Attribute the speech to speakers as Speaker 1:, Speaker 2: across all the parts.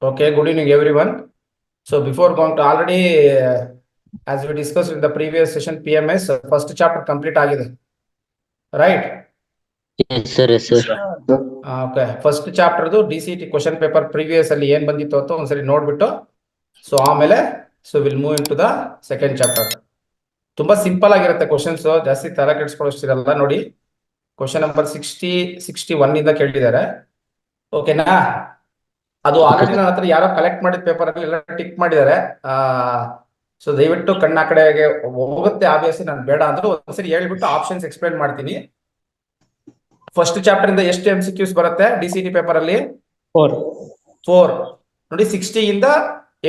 Speaker 1: Okay, good evening, everyone. So before going to already, as we discussed in the previous session, PMS first chapter complete ಆಗಿದೆ, right?
Speaker 2: Yes, sir. Yes, sir.
Speaker 1: Okay, first chapter DCT question paper previous ಅಲ್ಲಿ ಏನ್ ಬಂದಿತ್ತು ಅಂತ ಒಂದ್ಸರಿ ನೋಡ್ಬಿಟ್ಟು, so ಆಮೇಲೆ will move in to the second chapter. ತುಂಬಾ simple ಆಗಿರುತ್ತೆ ಕ್ವಶನ್ಸ್, ಜಾಸ್ತಿ ತಲೆ ಕೆಡಿಸ್ಕೊಳ್ಳೋಷ್ಟಿರಲ್ಲ. ನೋಡಿ, ಕ್ವಶನ್ ನಂಬರ್ 61 ಇಂದ ಕೇಳಿದ್ದಾರೆ. ಓಕೆನಾ? ಅದು ಆಲ್ರೆಡಿ ನನ್ನ ಹತ್ರ ಯಾರೋ ಕಲೆಕ್ಟ್ ಮಾಡಿದ ಪೇಪರ್ ಅಲ್ಲಿ ಎಲ್ಲ ಟಿಕ್ ಮಾಡಿದ್ದಾರೆ. ಸೊ ದಯವಿಟ್ಟು ಕಣ್ಣ ಆ ಕಡೆಗೆ ಹೋಗುತ್ತೆ. ಆಬ್ವಿಯಸ್ಲಿ ನಾನು ಬೇಡ ಅಂದ್ರೂ ಒಂದ್ಸರಿ ಹೇಳ್ಬಿಟ್ಟು ಆಪ್ಷನ್ಸ್ ಎಕ್ಸ್ಪ್ಲೈನ್ ಮಾಡ್ತೀನಿ. ಫಸ್ಟ್ ಚಾಪ್ಟರ್ ಇಂದ ಎಷ್ಟು MCQs ಬರುತ್ತೆ DCT ಪೇಪರ್ ಅಲ್ಲಿ? 4. ನೋಡಿ, 60 ಇಂದ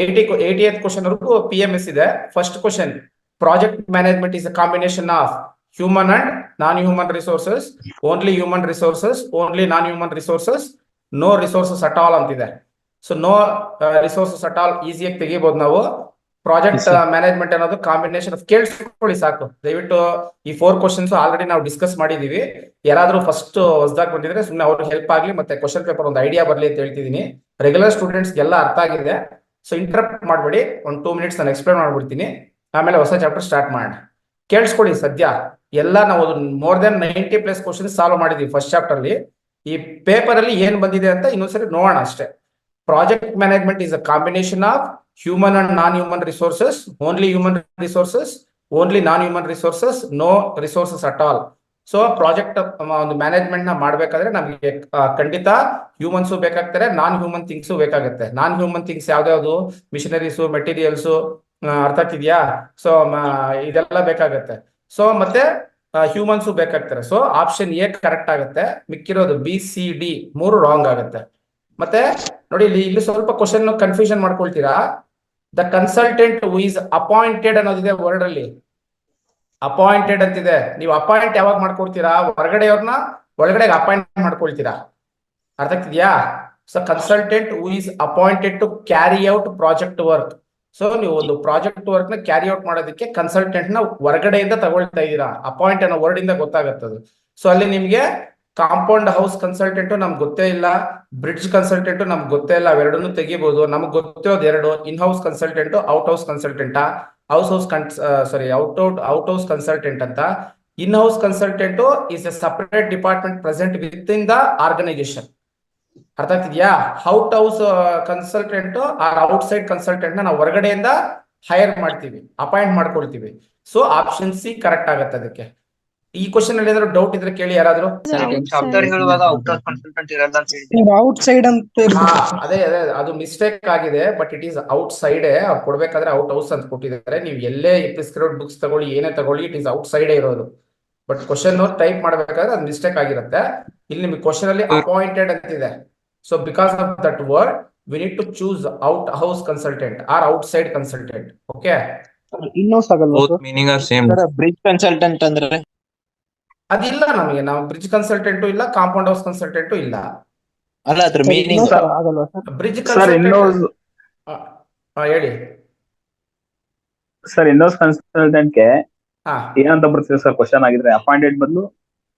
Speaker 1: 88th ಕ್ವಶನ್ ವರೆಗೂ PMS ಇದೆ. First question, project management is a combination of human and non human resources, only human resources, only non human resources, no resources at all ಅಂತಿದೆ. So no resources at all ಈಸಿಯಾಗಿ ತೆಗಿಬಹುದು ನಾವು. Project management ಅನ್ನೋದು combination of, ಕೇಳಿಸ್ಕೊಳ್ಳಿ ಸಾಕು ದಯವಿಟ್ಟು. ಈ 4 questions already ನಾವು ಡಿಸ್ಕಸ್ ಮಾಡಿದೀವಿ. ಯಾರಾದ್ರೂ ಫಸ್ಟ್ ಹೊಸದಾಗಿ ಬಂದಿದ್ರೆ ಸುಮ್ಮನೆ ಅವ್ರಿಗೆ ಹೆಲ್ಪ್ ಆಗ್ಲಿ, ಮತ್ತೆ ಕ್ವಶನ್ ಪೇಪರ್ ಒಂದು ಐಡಿಯಾ ಬರ್ಲಿ ಅಂತ ಹೇಳ್ತಿದ್ದೀನಿ. ರೆಗ್ಯುಲರ್ ಸ್ಟೂಡೆಂಟ್ಸ್ ಎಲ್ಲ ಅರ್ಥ ಆಗಿದೆ, ಸೊ ಇಂಟರಪ್ಟ್ ಮಾಡಬೇಡಿ. ಒಂದು 2 ಮಿನಿಟ್ಸ್ ನಾನು ಎಕ್ಸ್ಪ್ಲೇನ್ ಮಾಡ್ಬಿಡ್ತೀನಿ, ಆಮೇಲೆ ಹೊಸ ಚಾಪ್ಟರ್ ಸ್ಟಾರ್ಟ್ ಮಾಡೋಣ. ಕೇಳಿಸ್ಕೊಳ್ಳಿ. ಸದ್ಯ ಎಲ್ಲ ನಾವು ಮೋರ್ ದೆನ್ 90+ ಕ್ವಶನ್ಸ್ ಸಾಲ್ವ್ ಮಾಡಿದೀವಿ ಫಸ್ಟ್ ಚಾಪ್ಟರ್ ಅಲ್ಲಿ. ಈ ಪೇಪರ್ ಅಲ್ಲಿ ಏನ್ ಬಂದಿದೆ ಅಂತ ಇನ್ನೊಂದ್ಸರಿ ನೋಡೋಣ ಅಷ್ಟೇ. Project management is a combination of human and non-human resources, only human resources, only non-human resources, no resources at all. So project ಒಂದು ಮ್ಯಾನೇಜ್ಮೆಂಟ್ ನ ಮಾಡ್ಬೇಕಾದ್ರೆ ನಮಗೆ ಖಂಡಿತ ಹ್ಯೂಮನ್ಸು ಬೇಕಾಗ್ತಾರೆ, ನಾನ್ ಹ್ಯೂಮನ್ ಥಿಂಗ್ಸು ಬೇಕಾಗುತ್ತೆ. ನಾನ್ ಹ್ಯೂಮನ್ ಥಿಂಗ್ಸ್ ಯಾವ್ದಾವ್ದು? ಮಿಷನರೀಸು, ಮೆಟೀರಿಯಲ್ಸು, ಅರ್ಥ ಆಗ್ತಿದ್ಯಾ? ಸೊ ಇದೆಲ್ಲ ಬೇಕಾಗತ್ತೆ. ಸೊ ಮತ್ತೆ ಹ್ಯೂಮನ್ಸು ಬೇಕಾಗ್ತಾರೆ. ಸೊ ಆಪ್ಷನ್ ಎ ಕರೆಕ್ಟ್ ಆಗುತ್ತೆ. ಮಿಕ್ಕಿರೋದು BCD 3 ರಾಂಗ್ ಆಗುತ್ತೆ. ಮತ್ತೆ ನೋಡಿ, ಇಲ್ಲಿ ಸ್ವಲ್ಪ ಕ್ವಶನ್ ಕನ್ಫ್ಯೂಷನ್ ಮಾಡ್ಕೊಳ್ತೀರಾ. The consultant who is appointed ಅನ್ನೋದಿದೆ ವರ್ಡ್ ಅಲ್ಲಿ. ಅಪಾಯಿಂಟೆಡ್ ಅಂತಿದೆ. ನೀವು ಅಪಾಯಿಂಟ್ ಯಾವಾಗ ಮಾಡ್ಕೊಳ್ತೀರಾ? ಹೊರಗಡೆಯವ್ರನ್ನ ಒಳಗಡೆ ಅಪಾಯಿಂಟ್ ಮಾಡ್ಕೊಳ್ತೀರಾ. ಅರ್ಥ ಆಗ್ತಿದ್ಯಾ? So consultant who is appointed to carry out project work. So ನೀವು ಒಂದು ಪ್ರಾಜೆಕ್ಟ್ ವರ್ಕ್ ನ ಕ್ಯಾರಿ ಔಟ್ ಮಾಡೋದಕ್ಕೆ ಕನ್ಸಲ್ಟೆಂಟ್ ನ ಹೊರಗಡೆಯಿಂದ ತಗೊಳ್ತಾ ಇದ್ದೀರಾ. ಅಪಾಯಿಂಟ್ ಅನ್ನೋ ವರ್ಡ್ ಇಂದ ಗೊತ್ತಾಗತ್ತದು. ಸೊ ಅಲ್ಲಿ ನಿಮ್ಗೆ ಕಾಂಪೌಂಡ್ ಹೌಸ್ ಕನ್ಸಲ್ಟೆಂಟ್ ನಮ್ಗೆ ಗೊತ್ತೇ ಇಲ್ಲ, ಬ್ರಿಡ್ಜ್ ಕನ್ಸಲ್ಟೆಂಟ್ ನಮ್ಗೆ ಗೊತ್ತೇ ಇಲ್ಲ. ಅವೆರಡನ್ನು ತೆಗಿಬಹುದು. ನಮ್ಗೆ ಗೊತ್ತಿರೋದು 2: in house consultant, out house consultant. Out house consultant ಅಂತ. In house consultant is a separate department present with in the organisation. ಅರ್ಥ ಆಗ್ತಿದ್ಯಾ? Out house consultant or out side consultant ನಾವು ಹೊರಗಡೆಯಿಂದ ಹೈರ್ ಮಾಡ್ತೀವಿ, ಅಪಾಯಿಂಟ್ ಮಾಡ್ಕೊಳ್ತೀವಿ. ಸೊ ಆಪ್ಷನ್ ಸಿ ಕರೆಕ್ಟ್ ಆಗತ್ತೆ ಅದಕ್ಕೆ. ಈ ಕ್ವಶನ್ ಅಲ್ಲಿ ಏನಾದ್ರು ಡೌಟ್ ಇದ್ರೆ ಕೇಳಿ ಯಾರಾದ್ರೂ. ಅದೇ ಅದು ಮಿಸ್ಟೇಕ್ ಆಗಿದೆ, but it is out side. ಅವ್ರು ಕೊಡ್ಬೇಕಾದ್ರೆ ಔಟ್ ಹೌಸ್ ಅಂತ ಕೊಟ್ಟಿದ್ದಾರೆ. ನೀವು ಎಲ್ಲೇ ಪ್ರಿಸ್ಕ್ರೈಬ್ಡ್ ಬುಕ್ಸ್ ತಗೊಳ್ಳಿ, ಏನೇ ತಗೊಳ್ಳಿ, ಇಟ್ ಈಸ್ ಔಟ್ ಸೈಡ್ ಇರೋದು. ಬಟ್ ಕ್ವಶನ್ ಟೈಪ್ ಮಾಡ್ಬೇಕಾದ್ರೆ ಅದು ಮಿಸ್ಟೇಕ್ ಆಗಿರುತ್ತೆ. ಇಲ್ಲಿ ನಿಮ್ಗೆ ಕ್ವಶನ್ ಅಲ್ಲಿ ಅಪಾಯಿಂಟೆಡ್ ಅಂತಿದೆ. So because of that word we need to choose out house consultant or out side consultant. Okay,
Speaker 3: bridge consultant ಅಂದ್ರೆ
Speaker 1: ಅದಿಲ್ಲ ನಮಗೆ. ನಾವು ಬ್ರಿಡ್ಜ್ ಕನ್ಸಲ್ಟೆಂಟು ಇಲ್ಲ, ಕಾಂಪೌಂಡ್ ಹೌಸ್ ಕನ್ಸಲ್ಟೆಂಟು ಇಲ್ಲ.
Speaker 3: ಅಲ್ಲ, ಅದ್ರ ಮೀನಿಂಗ್
Speaker 1: ಬ್ರಿಡ್ಜ್ ಕನ್ಸಲ್ಟೆಂಟ್ ಹೇಳಿ
Speaker 4: ಸರ್. ಇನ್ನೋಸ್ ಕನ್ಸಲ್ಟೆಂಟ್ ಗೆ ಏನಂತ ಬರ್ತದೆ ಸರ್ ಕ್ವಶನ್ ಆಗಿದ್ರೆ?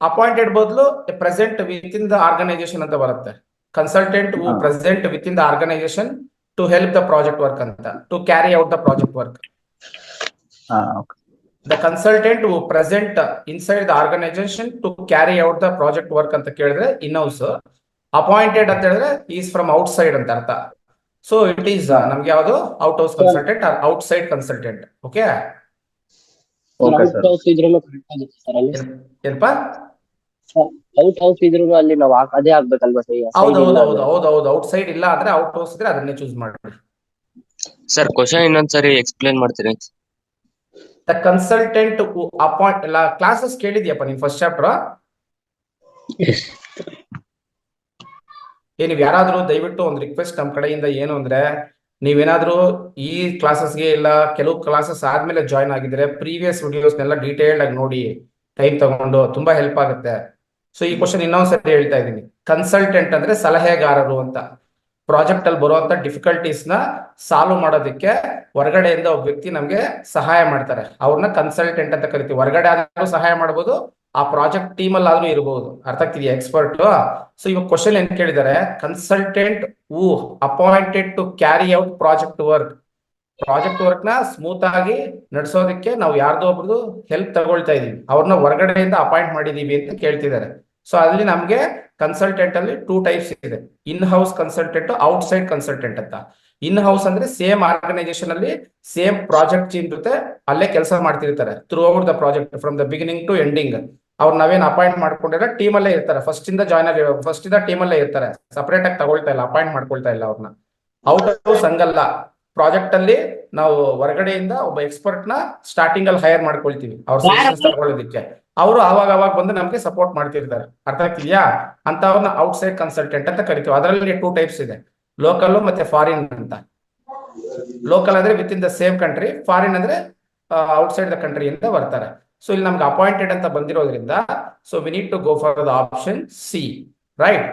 Speaker 4: ಅಪಾಯಿಂಟೆಡ್ ಬದಲು present with in the organisation ಅಂತ ಬರುತ್ತೆ. Consultant who present with in the organisation to help the project work ಅಂತ, to carry out the project work. The consultant who present inside the organisation to carry out the project work ಅಂತ ಕೇಳಿದ್ರೆ in house. Appointed ಅಂತ ಹೇಳಿದ್ರೆ is from out side ಅಂತ ಅರ್ಥ. So it is ನಮ್ಗೆ ಯಾವುದು? Out house consultant or out side consultant. Okay, ಏನಪ್ಪಾ?
Speaker 2: Out house ಇದ್ರು ಅಲ್ಲಿ ನಾವು ಅದೇ ಆಗ್ಬೇಕಲ್ವಾ ಸರ್?
Speaker 1: ಹೌದೌದು. ಔಟ್ ಸೈಡ್ ಇಲ್ಲ ಅಂದ್ರೆ ಔಟ್ ಹೌಸ್ ಇದ್ರೆ ಅದನ್ನೇ ಚೂಸ್ ಮಾಡಿ.
Speaker 5: ಸರ್ ಕ್ವಶನ್ ಇನ್ನೊಂದ್ಸರಿ ಎಕ್ಸ್ಪ್ಲೇನ್ ಮಾಡ್ತೀರಿ?
Speaker 1: ದ ಕನ್ಸಲ್ಟೆಂಟ್ ಅಪಾಯಿಂಟ್ ಎಲ್ಲ ಕ್ಲಾಸಸ್ ಕೇಳಿದ್ಯಪ್ಪ ನೀನ್ ಫಸ್ಟ್ ಚಾಪ್ಟರ್? ನೀವ್ ಯಾರಾದ್ರೂ ದಯವಿಟ್ಟು ಒಂದು ರಿಕ್ವೆಸ್ಟ್ ನಮ್ಮ ಕಡೆಯಿಂದ ಏನು ಅಂದ್ರೆ, ನೀವೇನಾದ್ರೂ ಈ ಕ್ಲಾಸಸ್ಗೆ ಇಲ್ಲ ಕೆಲವು ಕ್ಲಾಸಸ್ ಆದ್ಮೇಲೆ ಜಾಯ್ನ್ ಆಗಿದ್ರೆ ಪ್ರೀವಿಯಸ್ ವಿಡಿಯೋಸ್ನೆಲ್ಲ ಡೀಟೇಲ್ಡ್ ಆಗಿ ನೋಡಿ, ಟೈಮ್ ತಗೊಂಡು ತುಂಬಾ ಹೆಲ್ಪ್ ಆಗುತ್ತೆ. ಸೊ ಈ ಕ್ವಶನ್ ಇನ್ನೊಂದ್ಸರಿ ಹೇಳ್ತಾ ಇದ್ದೀನಿ. ಕನ್ಸಲ್ಟೆಂಟ್ ಅಂದ್ರೆ ಸಲಹೆಗಾರರು ಅಂತ. ಪ್ರಾಜೆಕ್ಟ್ ಅಲ್ಲಿ ಬರುವಂತ ಡಿಫಿಕಲ್ಟೀಸ್ ನ ಸಾಲ್ವ್ ಮಾಡೋದಕ್ಕೆ ಹೊರಗಡೆಯಿಂದ ಒಬ್ಬ ವ್ಯಕ್ತಿ ನಮ್ಗೆ ಸಹಾಯ ಮಾಡ್ತಾರೆ. ಅವ್ರನ್ನ ಕನ್ಸಲ್ಟೆಂಟ್ ಅಂತ ಕರಿತೀವಿ. ಹೊರಗಡೆ ಆದ್ರೂ ಸಹಾಯ ಮಾಡಬಹುದು, ಆ ಪ್ರಾಜೆಕ್ಟ್ ಟೀಮ್ ಅಲ್ಲಿ ಆದ್ರೂ ಇರಬಹುದು. ಅರ್ಥ ಆಗ್ತಿದೆಯಾ ಎಕ್ಸ್ಪರ್ಟ್? ಸೊ ಇವಾಗ ಕ್ವಶನ್ ಏನ್ ಕೇಳಿದ್ದಾರೆ, consultant who appointed to carry out project work ನ ಸ್ಮೂತ್ ಆಗಿ ನಡೆಸೋದಕ್ಕೆ ನಾವು ಯಾರ್ದೋ ಒಬ್ರದ್ದು ಹೆಲ್ಪ್ ತಗೊಳ್ತಾ ಇದೀವಿ, ಅವ್ರನ್ನ ಹೊರಗಡೆಯಿಂದ ಅಪಾಯಿಂಟ್ ಮಾಡಿದೀವಿ ಅಂತ ಕೇಳ್ತಿದ್ದಾರೆ. ಸೊ ಅಲ್ಲಿ ನಮ್ಗೆ ಕನ್ಸಲ್ಟೆಂಟ್ ಅಲ್ಲಿ 2 ಟೈಪ್ಸ್ ಇದೆ, in house consultant, out side consultant ಅಂತ. ಇನ್ ಹೌಸ್ ಅಂದ್ರೆ ಸೇಮ್ ಆರ್ಗನೈಸೇಷನ್ ಅಲ್ಲಿ ಸೇಮ್ ಪ್ರಾಜೆಕ್ಟ್ ಟೀಮ್ ಜೊತೆ ಅಲ್ಲೇ ಕೆಲಸ ಮಾಡ್ತಿರ್ತಾರೆ throughout the project from the beginning to ending. ಅವ್ರು ನಾವೇನ್ ಅಪಾಯಿಂಟ್ ಮಾಡ್ಕೊಂಡಿರೋ ಟೀಮ್ ಅಲ್ಲೇ ಇರ್ತಾರೆ, ಫಸ್ಟ್ ಇಂದ ಟೀಮ್ ಅಲ್ಲೇ ಇರ್ತಾರೆ, ಸಪರೇಟ್ ಆಗಿ ತಗೊಳ್ತಾ ಇಲ್ಲ, ಅಪಾಯಿಂಟ್ ಮಾಡ್ಕೊಳ್ತಾ ಇಲ್ಲ ಅವ್ರನ್ನ. ಔಟ್ ಹೌಸ್ ಹಂಗಲ್ಲ, ಪ್ರಾಜೆಕ್ಟ್ ಅಲ್ಲಿ ನಾವು ಹೊರಗಡೆಯಿಂದ ಒಬ್ಬ ಎಕ್ಸ್ಪರ್ಟ್ ನ ಸ್ಟಾರ್ಟಿಂಗ್ ಅಲ್ಲಿ ಹೈರ್ ಮಾಡ್ಕೊಳ್ತೀವಿ ಅವ್ರ ಸಜೆಷನ್ಸ್ ತಗೊಳ್ಳೋದಕ್ಕೆ. ಅವರು ಅವಾಗ ಬಂದು ನಮ್ಗೆ ಸಪೋರ್ಟ್ ಮಾಡ್ತಿರ್ತಾರೆ. ಅರ್ಥ ಆಗ್ತಿದ್ಯಾ? ಅಂತವ್ರನ್ನ ಔಟ್ ಸೈಡ್ ಕನ್ಸಲ್ಟೆಂಟ್ ಅಂತ ಕರಿತೀವಿ. ಅದರಲ್ಲಿ 2 ಟೈಪ್ಸ್ ಇದೆ, ಲೋಕಲ್ ಮತ್ತೆ ಫಾರಿನ್ ಅಂತ. ಲೋಕಲ್ ಅಂದ್ರೆ with in the same country, foreign ಅಂದ್ರೆ ಔಟ್ ಸೈಡ್ ದ ಕಂಟ್ರಿ ಅಂತ ಬರ್ತಾರೆ. ಸೊ ಇಲ್ಲಿ ನಮ್ಗೆ ಅಪಾಯಿಂಟೆಡ್ ಅಂತ ಬಂದಿರೋದ್ರಿಂದ so we need to go for the option C, right?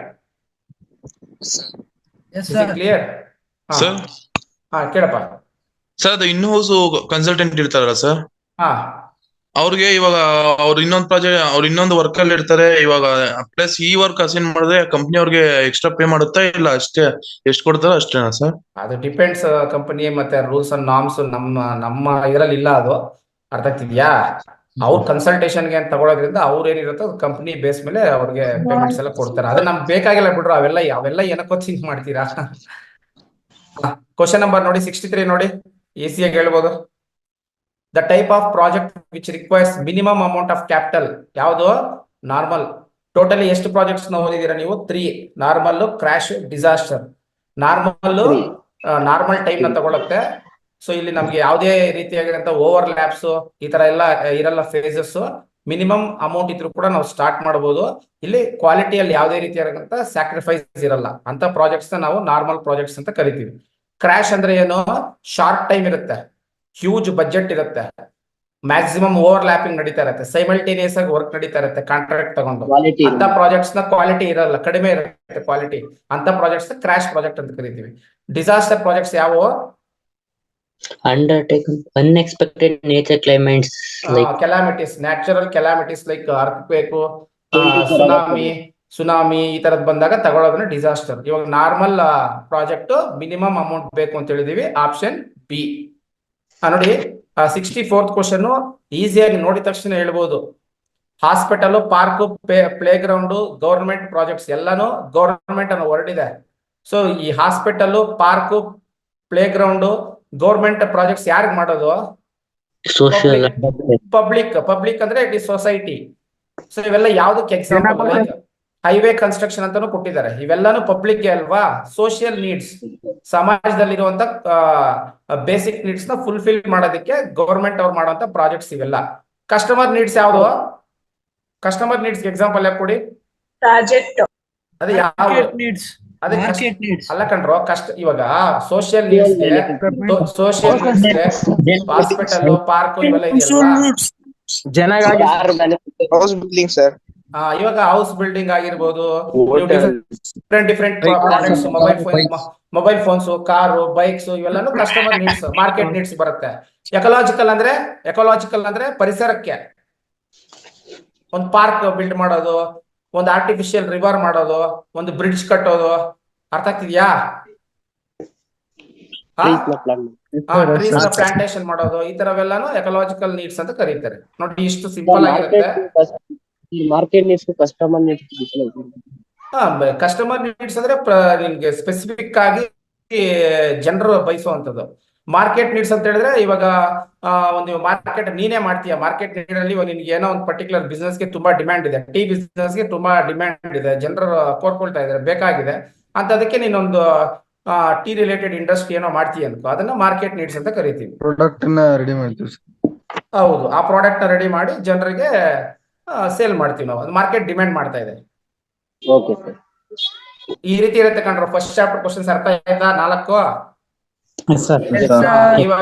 Speaker 1: Clear? ಕೇಳಪ್ಪ
Speaker 6: ಸರ್. ಅದು ಇನ್ ಹೌಸ್ ಕನ್ಸಲ್ಟೆಂಟ್ ಇರ್ತಾರಲ್ಲ ಸರ್, ಅವ್ರಿಗೆ ಇವಾಗ ಅವ್ರು ಇನ್ನೊಂದು ವರ್ಕ್ ಅಲ್ಲಿ ಇರ್ತಾರೆ, ಇವಾಗ ಪ್ಲಸ್ ಈ ವರ್ಕ್ ಅಸೈನ್ ಮಾಡಿದ್ರೆ ಕಂಪ್ನಿ ಅವ್ರಿಗೆ ಎಕ್ಸ್ಟ್ರಾ ಪೇ ಮಾಡುತ್ತಾ ಇಲ್ಲ ಅಷ್ಟೇ, ಎಷ್ಟು ಕೊಡ್ತಾರೋ ಅಷ್ಟೇನಾ ಸರ್?
Speaker 1: ಅದು ಡಿಪೆಂಡ್ಸ್ ಕಂಪನಿ ಮತ್ತೆ ರೂಲ್ಸ್ ಅಂಡ್ ನಾರ್ಮ್ಸ್. ನಮ್ಮ ಇದರಲ್ಲಿ ಇಲ್ಲ ಅದು. ಅರ್ಥ ಆಗ್ತಿದ್ಯಾ? ಅವ್ರ ಕನ್ಸಲ್ಟೇಷನ್ಗೆ ಅಂತ ತಗೊಳೋದ್ರಿಂದ ಅವ್ರು ಏನಿರುತ್ತೋ ಕಂಪನಿ ಬೇಸ್ ಮೇಲೆ ಅವ್ರಿಗೆ ಪೇಮೆಂಟ್ಸ್ ಎಲ್ಲ ಕೊಡ್ತಾರೆ. ಅದು ನಮ್ಗೆ ಬೇಕಾಗಿಲ್ಲ ಬಿಡ್ರು, ಅವೆಲ್ಲ ಏನಕ್ಕೋ ಥಿಂಕ್ ಮಾಡ್ತೀರಾ. ಕ್ವಶನ್ ನಂಬರ್ ನೋಡಿ 63 ನೋಡಿ, ಈಸಿಯಾಗಿ ಹೇಳ್ಬೋದು. The type of project which requires minimum amount of capital ಯಾವುದು? ನಾರ್ಮಲ್. ಟೋಟಲಿ ಎಷ್ಟು ಪ್ರಾಜೆಕ್ಟ್ಸ್ ನ ಓದಿದೀರಾ ನೀವು? 3. Normal, crash, disaster. Normal time ನ ತಗೊಳುತ್ತೆ. ಸೊ ಇಲ್ಲಿ ನಮ್ಗೆ ಯಾವುದೇ ರೀತಿಯಾಗಿರಂತ ಓವರ್ ಲ್ಯಾಪ್ಸ್ ಈ ತರ ಎಲ್ಲ ಇರಲ್ಲ, ಫೇಸಸ್. ಮಿನಿಮಮ್ ಅಮೌಂಟ್ ಇದ್ರೂ ಕೂಡ ನಾವು ಸ್ಟಾರ್ಟ್ ಮಾಡಬಹುದು. ಇಲ್ಲಿ ಕ್ವಾಲಿಟಿಯಲ್ಲಿ ಯಾವುದೇ ರೀತಿಯಾದಂತ ಸ್ಯಾಕ್ರಿಫೈಸ್ ಇರಲ್ಲ. ಅಂತ ಪ್ರಾಜೆಕ್ಟ್ಸ್ ನ ನಾವು ನಾರ್ಮಲ್ ಪ್ರಾಜೆಕ್ಟ್ಸ್ ಅಂತ ಕರಿತೀವಿ. ಕ್ರಾಶ್ ಅಂದ್ರೆ ಏನು? ಶಾರ್ಟ್ ಟೈಮ್ ಇರುತ್ತೆ, ಹ್ಯೂಜ್ ಬಜೆಟ್ ಇರುತ್ತೆ, ಮ್ಯಾಕ್ಸಿಮಮ್ ಓವರ್ ಲ್ಯಾಪಿಂಗ್ ನಡೀತಾ ಇರುತ್ತೆ, ಸೈಮಲ್ಟೇನಿಯಸ್ ಆಗಿ ವರ್ಕ್ ನಡೀತಾ ಇರುತ್ತೆ ಕಾಂಟ್ರಾಕ್ಟ್ ತಗೊಂಡು. ಅಂತ ಪ್ರಾಜೆಕ್ಟ್ಸ್ ನ ಕ್ವಾಲಿಟಿ ಇರಲ್ಲ, ಕಡಿಮೆ ಇರುತ್ತೆ ಕ್ವಾಲಿಟಿ. ಅಂತ ಪ್ರಾಜೆಕ್ಟ್ಸ್ ಕ್ರಾಶ್ ಪ್ರಾಜೆಕ್ಟ್ ಅಂತ ಕರಿತೀವಿ. ಡಿಸಾಸ್ಟರ್ ಪ್ರಾಜೆಕ್ಟ್ಸ್ ಯಾವುವು?
Speaker 2: Undertaken unexpected nature climates like
Speaker 1: calamities, natural calamities like earthquake, tsunami ಈ ತರದ್ ಬಂದಾಗ ತಗೊಳ್ಳೋದನ್ನ ಡಿಸಾಸ್ಟರ್. ಇವಾಗ ನಾರ್ಮಲ್ ಪ್ರಾಜೆಕ್ಟ್ ಮಿನಿಮಮ್ ಅಮೌಂಟ್ ಬೇಕು ಅಂತ ಹೇಳಿದೀವಿ, ಆಪ್ಷನ್ ಬಿ. ನೋಡಿ 64th ಕ್ವಶನ್ ಈಸಿಯಾಗಿ ನೋಡಿದ ತಕ್ಷಣ ಹೇಳ್ಬೋದು. Hospital, park, play ground, government projects ಎಲ್ಲಾನು ಗವರ್ಮೆಂಟ್ ಅನ್ನೋ ವರ್ಡ್ ಇದೆ. ಸೊ ಈ hospital, park, play ground, government projects ಯಾರಿಗೆ ಮಾಡೋದು?
Speaker 2: social
Speaker 1: ಪಬ್ಲಿಕ್ ಅಂದ್ರೆ ಇಟ್ ಇಸ್ ಸೊಸೈಟಿ. ಸೊ ಇವೆಲ್ಲ ಯಾವ್ದಕ್ಕೆ ಎಕ್ಸಾಂಪಲ್? ಹೈವೇ ಕನ್ಸ್ಟ್ರಕ್ಷನ್ ಅಂತಾನು ಕೊಟ್ಟಿದ್ದಾರೆ. ಇವೆಲ್ಲಾನು ಪಬ್ಲಿಕ್ ಅಲ್ವಾ? ಸೋಷಿಯಲ್ ನೀಡ್ಸ್, ಸಮಾಜದಲ್ಲಿರುವಂತ ಬೇಸಿಕ್ ನೀಡ್ಸ್ ನ ಫುಲ್ಫಿಲ್ ಮಾಡೋದಕ್ಕೆ ಗವರ್ಮೆಂಟ್ ಅವ್ರು ಮಾಡುವಂತ ಪ್ರಾಜೆಕ್ಟ್ಸ್ ಇವೆಲ್ಲ. ಕಸ್ಟಮರ್ ನೀಡ್ಸ್ ಯಾವ್ದು? ಕಸ್ಟಮರ್ ನೀಡ್ಸ್ ಎಕ್ಸಾಂಪಲ್ ಯಾಕೆ ಕೊಡಿ?
Speaker 7: ಪ್ರಾಜೆಕ್ಟ್
Speaker 1: ಅದೇ ಯಾವ ಅಲ್ಲ ಕಣ್ರೋ, ಇವಾಗ ಸೋಷಿಯಲ್ ನೀಡ್ಸ್ಗೆ ಹಾಸ್ಪಿಟಲ್, ಪಾರ್ಕ್ ಇವೆಲ್ಲ ಇದೆಯಲ್ಲ,
Speaker 3: ಹೌಸ್ ಬಿಲ್ಡಿಂಗ್ ಸರ್.
Speaker 1: ಇವಾಗ ಹೌಸ್ ಬಿಲ್ಡಿಂಗ್ ಆಗಿರ್ಬೋದು, different products, mobile phones, car, bikes ಇವೆಲ್ಲಾನು ಕಸ್ಟಮರ್ ನೀಡ್ಸ್, ಮಾರ್ಕೆಟ್ ನೀಡ್ಸ್ ಬರುತ್ತೆ. ಎಕಲಾಜಿಕಲ್ ಅಂದ್ರೆ ಪರಿಸರಕ್ಕೆ ಒಂದು ಪಾರ್ಕ್ ಬಿಲ್ಡ್ ಮಾಡೋದು, ಒಂದು ಆರ್ಟಿಫಿಷಿಯಲ್ ರಿವರ್ ಮಾಡೋದು, ಒಂದು ಬ್ರಿಡ್ಜ್ ಕಟ್ಟೋದು. ಅರ್ಥ ಆಗ್ತಿದ್ಯಾ? ಟ್ರೀಸ್ ನ ಪ್ಲಾಂಟೇಶನ್ ಮಾಡೋದು, ಈ ತರವೆಲ್ಲಾನು ಎಕಲಾಜಿಕಲ್ ನೀಡ್ಸ್ ಅಂತ ಕರೀತಾರೆ. ನೋಡಿ ಇಷ್ಟು ಸಿಂಪಲ್ ಆಗಿರುತ್ತೆ.
Speaker 2: Market needs, customer needs.
Speaker 1: Customer needs ಅಂದ್ರೆ ನಿಮ್ಗೆ ಸ್ಪೆಸಿಫಿಕ್ ಆಗಿ ಜನರು ಬಯಸುವಂತದ್ದು. ಮಾರ್ಕೆಟ್ ನೀಡ್ಸ್ ಅಂತ ಹೇಳಿದ್ರೆ ಇವಾಗ ಒಂದು ಮಾರ್ಕೆಟ್ ನೀನೇ ಮಾಡ್ತೀಯ, ಮಾರ್ಕೆಟ್ ನೀಡ್ ಅಲ್ಲಿ ನಿನ್ಗೆ ಏನೋ ಒಂದು ಪರ್ಟಿಕ್ಯುಲರ್ ಬಿಸ್ನೆಸ್ ಗೆ ತುಂಬಾ ಡಿಮ್ಯಾಂಡ್ ಇದೆ, ಟೀ ಬಿಸ್ನೆಸ್ ಗೆ ತುಂಬಾ ಡಿಮ್ಯಾಂಡ್ ಇದೆ, ಜನರು ಕೋರ್ಕೊಳ್ತಾ ಇದಾರೆ, ಬೇಕಾಗಿದೆ ಅಂತದಕ್ಕೆ ನೀನೊಂದು ಟೀ ರಿಲೇಟೆಡ್ ಇಂಡಸ್ಟ್ರಿ ಏನೋ ಮಾಡ್ತೀಯ ಅನ್ಕೋ, ಅದನ್ನ ಮಾರ್ಕೆಟ್ ನೀಡ್ಸ್ ಅಂತ ಕರಿತೀವಿ.
Speaker 8: ಪ್ರಾಡಕ್ಟ್ ನ ರೆಡಿ ಮಾಡ್ತೀವಿ.
Speaker 1: ಹೌದು, ಆ ಪ್ರಾಡಕ್ಟ್ ನ ರೆಡಿ ಮಾಡಿ ಜನರಿಗೆ ಸೇಲ್ ಮಾಡ್ತೀವಿ ನಾವು. ಅದು ಮಾರ್ಕೆಟ್ ಡಿಮ್ಯಾಂಡ್ ಮಾಡ್ತಾ ಇದೆ. ಈ ರೀತಿ ಇರುತ್ತೆ ಕಂಡ್ರು. ಫಸ್ಟ್ ಚಾಪ್ಟರ್ ಕ್ವಶನ್ಸ್ ಅರ್ಥ ಆಯ್ತಾ? 4 ಇವಾಗ